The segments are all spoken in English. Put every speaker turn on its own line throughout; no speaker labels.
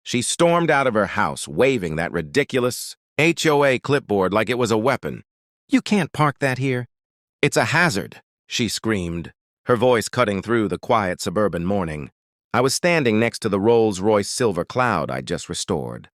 She stormed out of her house, waving that ridiculous HOA clipboard like it was a weapon. "You can't park that here. It's a hazard," she screamed, her voice cutting through the quiet suburban morning. I was standing next to the Rolls Royce silver cloud I'd just restored,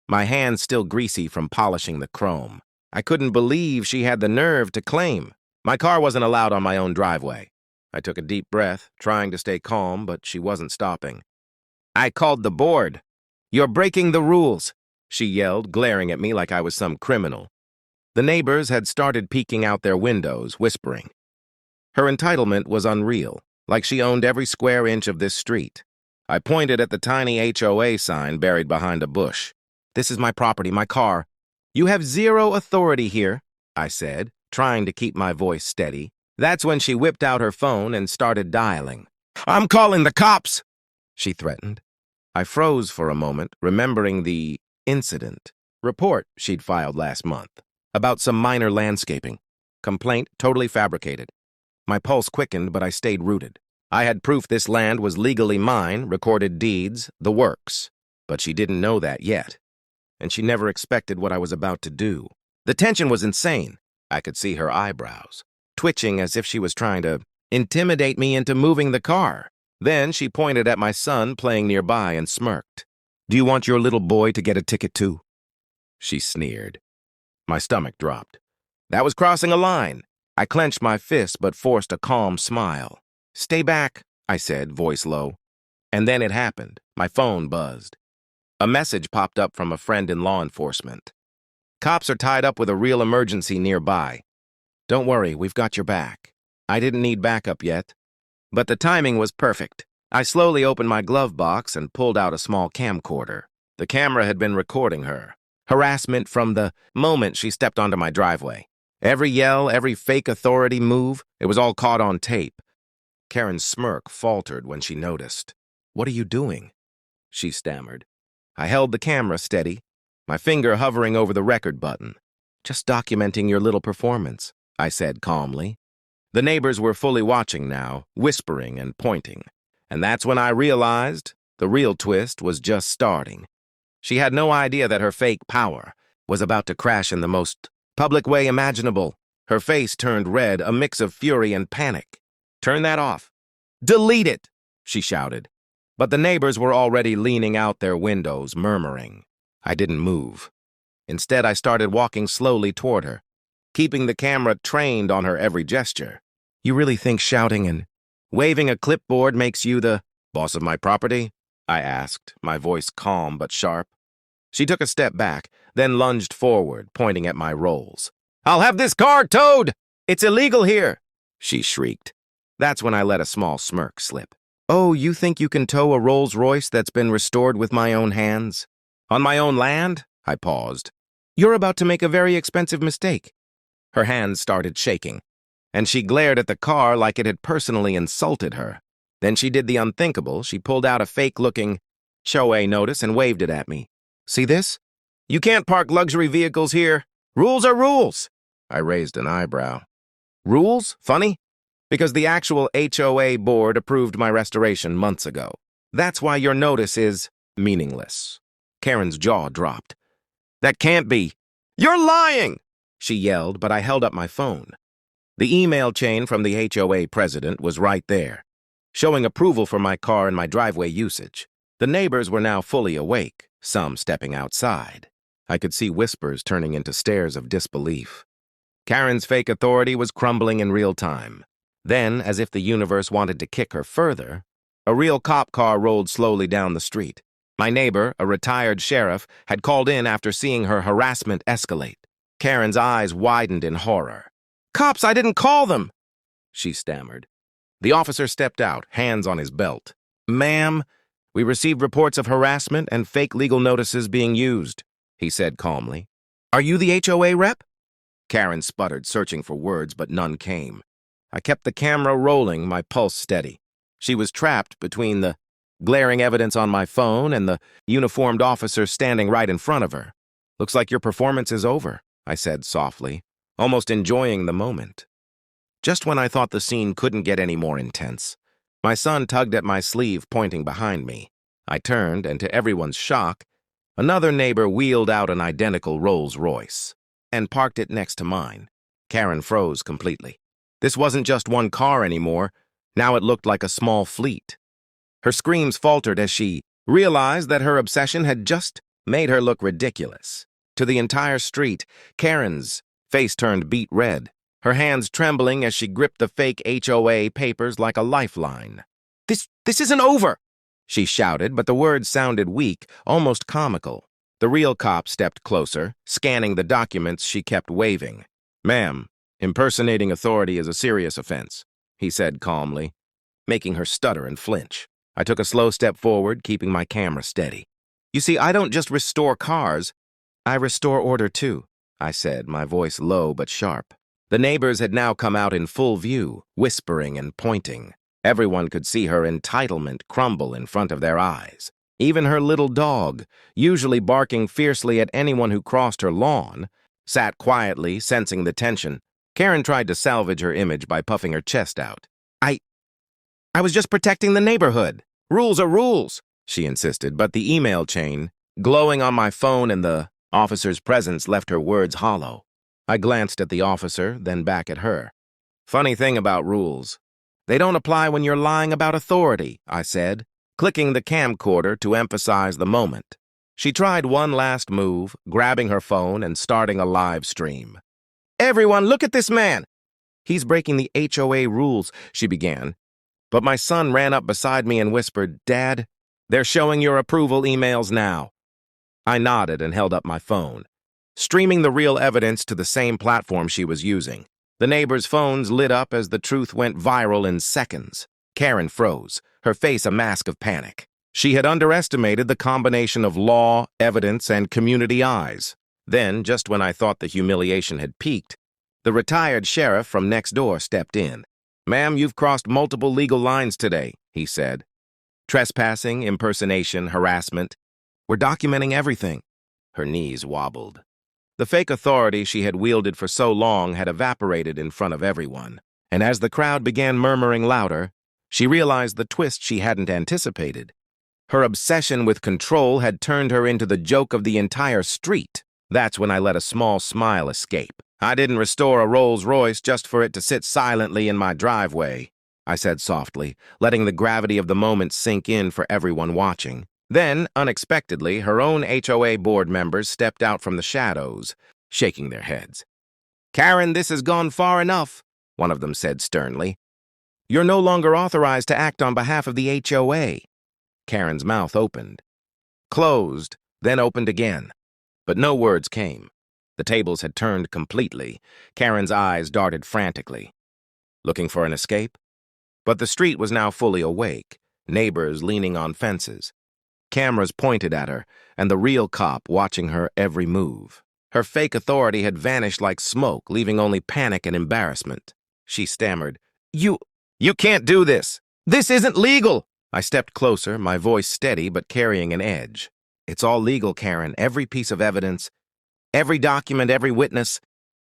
my hands still greasy from polishing the chrome. I couldn't believe she had the nerve to claim. My car wasn't allowed on my own driveway. I took a deep breath, trying to stay calm, but she wasn't stopping. "I called the board. You're breaking the rules," she yelled, glaring at me like I was some criminal. The neighbors had started peeking out their windows, whispering. Her entitlement was unreal, like she owned every square inch of this street. I pointed at the tiny HOA sign buried behind a bush. "This is my property, my car. You have zero authority here," I said, trying to keep my voice steady. That's when she whipped out her phone and started dialing. "I'm calling the cops," she threatened. I froze for a moment, remembering the incident report she'd filed last month about some minor landscaping. Complaint totally fabricated. My pulse quickened, but I stayed rooted. I had proof this land was legally mine, recorded deeds, the works. But she didn't know that yet, and she never expected what I was about to do. The tension was insane. I could see her eyebrows, twitching as if she was trying to intimidate me into moving the car. Then she pointed at my son playing nearby and smirked. "Do you want your little boy to get a ticket too?" She sneered. My stomach dropped. That was crossing a line. I clenched my fist but forced a calm smile. "Stay back," I said, voice low. And then it happened. My phone buzzed. A message popped up from a friend in law enforcement. "Cops are tied up with a real emergency nearby. Don't worry, we've got your back." I didn't need backup yet, but the timing was perfect. I slowly opened my glove box and pulled out a small camcorder. The camera had been recording her. Harassment from the moment she stepped onto my driveway. Every yell, every fake authority move, it was all caught on tape. Karen's smirk faltered when she noticed. "What are you doing?" she stammered. I held the camera steady, my finger hovering over the record button. "Just documenting your little performance," I said calmly. The neighbors were fully watching now, whispering and pointing. And that's when I realized the real twist was just starting. She had no idea that her fake power was about to crash in the most public way imaginable. Her face turned red, a mix of fury and panic. "Turn that off. Delete it," she shouted. But the neighbors were already leaning out their windows, murmuring. I didn't move. Instead, I started walking slowly toward her, keeping the camera trained on her every gesture. "You really think shouting and waving a clipboard makes you the boss of my property?" I asked, my voice calm but sharp. She took a step back, then lunged forward, pointing at my rolls. "I'll have this car towed! It's illegal here!" she shrieked. That's when I let a small smirk slip. "Oh, you think you can tow a Rolls Royce that's been restored with my own hands? On my own land?" I paused. "You're about to make a very expensive mistake." Her hands started shaking, and she glared at the car like it had personally insulted her. Then she did the unthinkable. She pulled out a fake-looking HOA notice and waved it at me. "See this? You can't park luxury vehicles here. Rules are rules." I raised an eyebrow. "Rules? Funny? Because the actual HOA board approved my restoration months ago. That's why your notice is meaningless." Karen's jaw dropped. "That can't be. You're lying!" she yelled, but I held up my phone. The email chain from the HOA president was right there, showing approval for my car and my driveway usage. The neighbors were now fully awake, some stepping outside. I could see whispers turning into stares of disbelief. Karen's fake authority was crumbling in real time. Then, as if the universe wanted to kick her further, a real cop car rolled slowly down the street. My neighbor, a retired sheriff, had called in after seeing her harassment escalate. Karen's eyes widened in horror. "Cops, I didn't call them," she stammered. The officer stepped out, hands on his belt. "Ma'am, we received reports of harassment and fake legal notices being used," he said calmly. "Are you the HOA rep?" Karen sputtered, searching for words, but none came. I kept the camera rolling, my pulse steady. She was trapped between the glaring evidence on my phone and the uniformed officer standing right in front of her. "Looks like your performance is over," I said softly, almost enjoying the moment. Just when I thought the scene couldn't get any more intense, my son tugged at my sleeve, pointing behind me. I turned, and to everyone's shock, another neighbor wheeled out an identical Rolls Royce and parked it next to mine. Karen froze completely. This wasn't just one car anymore. Now it looked like a small fleet. Her screams faltered as she realized that her obsession had just made her look ridiculous. To the entire street, Karen's face turned beet red, her hands trembling as she gripped the fake HOA papers like a lifeline. This isn't over!" she shouted, but the words sounded weak, almost comical. The real cop stepped closer, scanning the documents she kept waving. "Ma'am, impersonating authority is a serious offense," he said calmly, making her stutter and flinch. I took a slow step forward, keeping my camera steady. "You see, I don't just restore cars, I restore order too," I said, my voice low but sharp. The neighbors had now come out in full view, whispering and pointing. Everyone could see her entitlement crumble in front of their eyes. Even her little dog, usually barking fiercely at anyone who crossed her lawn, sat quietly, sensing the tension. Karen tried to salvage her image by puffing her chest out. I was just protecting the neighborhood. Rules are rules," she insisted, but the email chain, glowing on my phone in the officer's presence, left her words hollow. I glanced at the officer, then back at her. "Funny thing about rules. They don't apply when you're lying about authority," I said, clicking the camcorder to emphasize the moment. She tried one last move, grabbing her phone and starting a live stream. "Everyone, look at this man! He's breaking the HOA rules," she began. But my son ran up beside me and whispered, "Dad, they're showing your approval emails now." I nodded and held up my phone, streaming the real evidence to the same platform she was using. The neighbors' phones lit up as the truth went viral in seconds. Karen froze, her face a mask of panic. She had underestimated the combination of law, evidence, and community eyes. Then, just when I thought the humiliation had peaked, the retired sheriff from next door stepped in. "Ma'am, you've crossed multiple legal lines today," he said. "Trespassing, impersonation, harassment. We're documenting everything." Her knees wobbled. The fake authority she had wielded for so long had evaporated in front of everyone, and as the crowd began murmuring louder, she realized the twist she hadn't anticipated. Her obsession with control had turned her into the joke of the entire street. That's when I let a small smile escape. "I didn't restore a Rolls Royce just for it to sit silently in my driveway," I said softly, letting the gravity of the moment sink in for everyone watching. Then, unexpectedly, her own HOA board members stepped out from the shadows, shaking their heads. "Karen, this has gone far enough," one of them said sternly. "You're no longer authorized to act on behalf of the HOA." Karen's mouth opened, closed, then opened again. But no words came. The tables had turned completely. Karen's eyes darted frantically. Looking for an escape? But the street was now fully awake, neighbors leaning on fences. Cameras pointed at her, and the real cop watching her every move. Her fake authority had vanished like smoke, leaving only panic and embarrassment. She stammered, You can't do this! This isn't legal!" I stepped closer, my voice steady but carrying an edge. "It's all legal, Karen. Every piece of evidence, every document, every witness.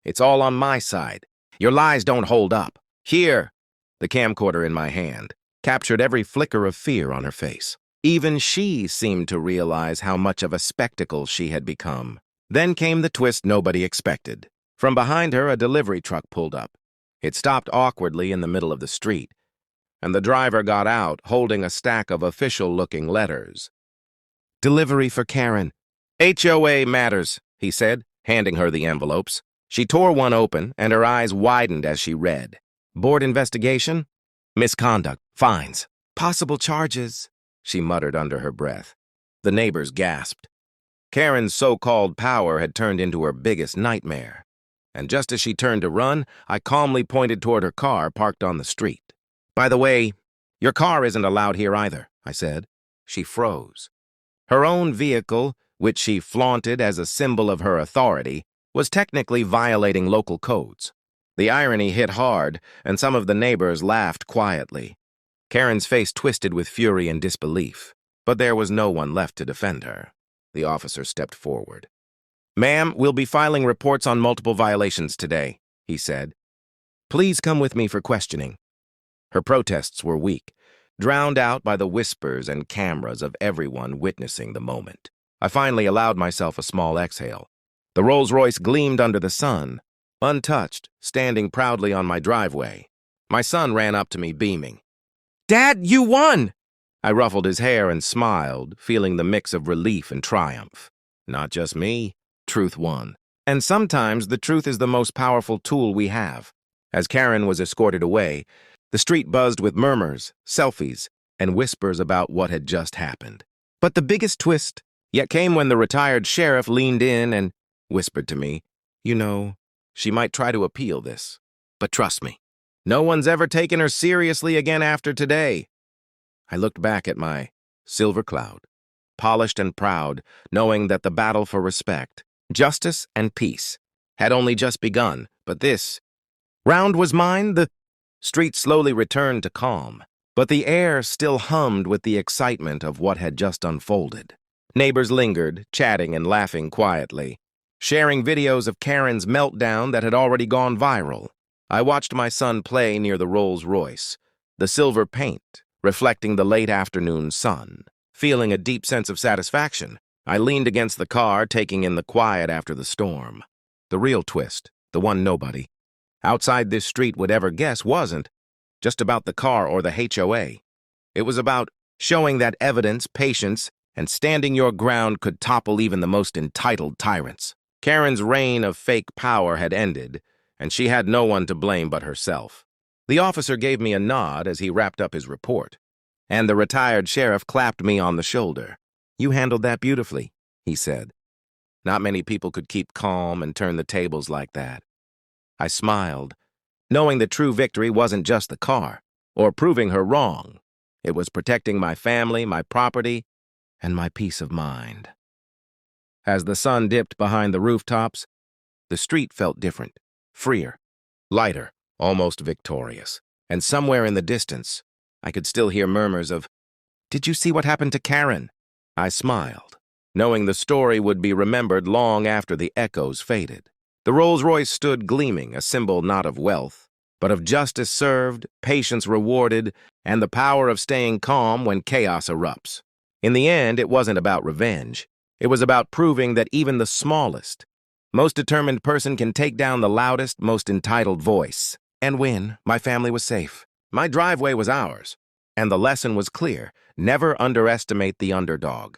It's all on my side. Your lies don't hold up. Here!" The camcorder in my hand captured every flicker of fear on her face. Even she seemed to realize how much of a spectacle she had become. Then came the twist nobody expected. From behind her, a delivery truck pulled up. It stopped awkwardly in the middle of the street, and the driver got out, holding a stack of official-looking letters. "Delivery for Karen. HOA matters," he said, handing her the envelopes. She tore one open, and her eyes widened as she read. "Board investigation? Misconduct. Fines. Possible charges," she muttered under her breath. The neighbors gasped. Karen's so-called power had turned into her biggest nightmare. And just as she turned to run, I calmly pointed toward her car parked on the street. "By the way, your car isn't allowed here either," I said. She froze. Her own vehicle, which she flaunted as a symbol of her authority, was technically violating local codes. The irony hit hard, and some of the neighbors laughed quietly. Karen's face twisted with fury and disbelief, but there was no one left to defend her. The officer stepped forward. "Ma'am, we'll be filing reports on multiple violations today," he said. "Please come with me for questioning." Her protests were weak. drowned out by the whispers and cameras of everyone witnessing the moment. I finally allowed myself a small exhale. The Rolls Royce gleamed under the sun, untouched, standing proudly on my driveway. My son ran up to me, beaming. "Dad, you won!" I ruffled his hair and smiled, feeling the mix of relief and triumph. Not just me. Truth won. And sometimes the truth is the most powerful tool we have. As Karen was escorted away, the street buzzed with murmurs, selfies, and whispers about what had just happened. But the biggest twist yet came when the retired sheriff leaned in and whispered to me, "You know, she might try to appeal this. But trust me, no one's ever taken her seriously again after today." I looked back at my silver cloud, polished and proud, knowing that the battle for respect, justice, and peace had only just begun. But this round was mine. The street slowly returned to calm, but the air still hummed with the excitement of what had just unfolded. Neighbors lingered, chatting and laughing quietly, sharing videos of Karen's meltdown that had already gone viral. I watched my son play near the Rolls Royce, the silver paint reflecting the late afternoon sun. Feeling a deep sense of satisfaction, I leaned against the car, taking in the quiet after the storm. The real twist, the one nobody outside this street would ever guess, wasn't just about the car or the HOA. It was about showing that evidence, patience, and standing your ground could topple even the most entitled tyrants. Karen's reign of fake power had ended, and she had no one to blame but herself. The officer gave me a nod as he wrapped up his report, and the retired sheriff clapped me on the shoulder. "You handled that beautifully," he said. Not many people could keep calm and turn the tables like that. I smiled, knowing the true victory wasn't just the car, or proving her wrong. It was protecting my family, my property, and my peace of mind. As the sun dipped behind the rooftops, the street felt different, freer, lighter, almost victorious. And somewhere in the distance, I could still hear murmurs of, "Did you see what happened to Karen?" I smiled, knowing the story would be remembered long after the echoes faded. The Rolls Royce stood gleaming, a symbol not of wealth, but of justice served, patience rewarded, and the power of staying calm when chaos erupts. In the end, it wasn't about revenge. It was about proving that even the smallest, most determined person can take down the loudest, most entitled voice. And win. My family was safe. My driveway was ours. And the lesson was clear: never underestimate the underdog.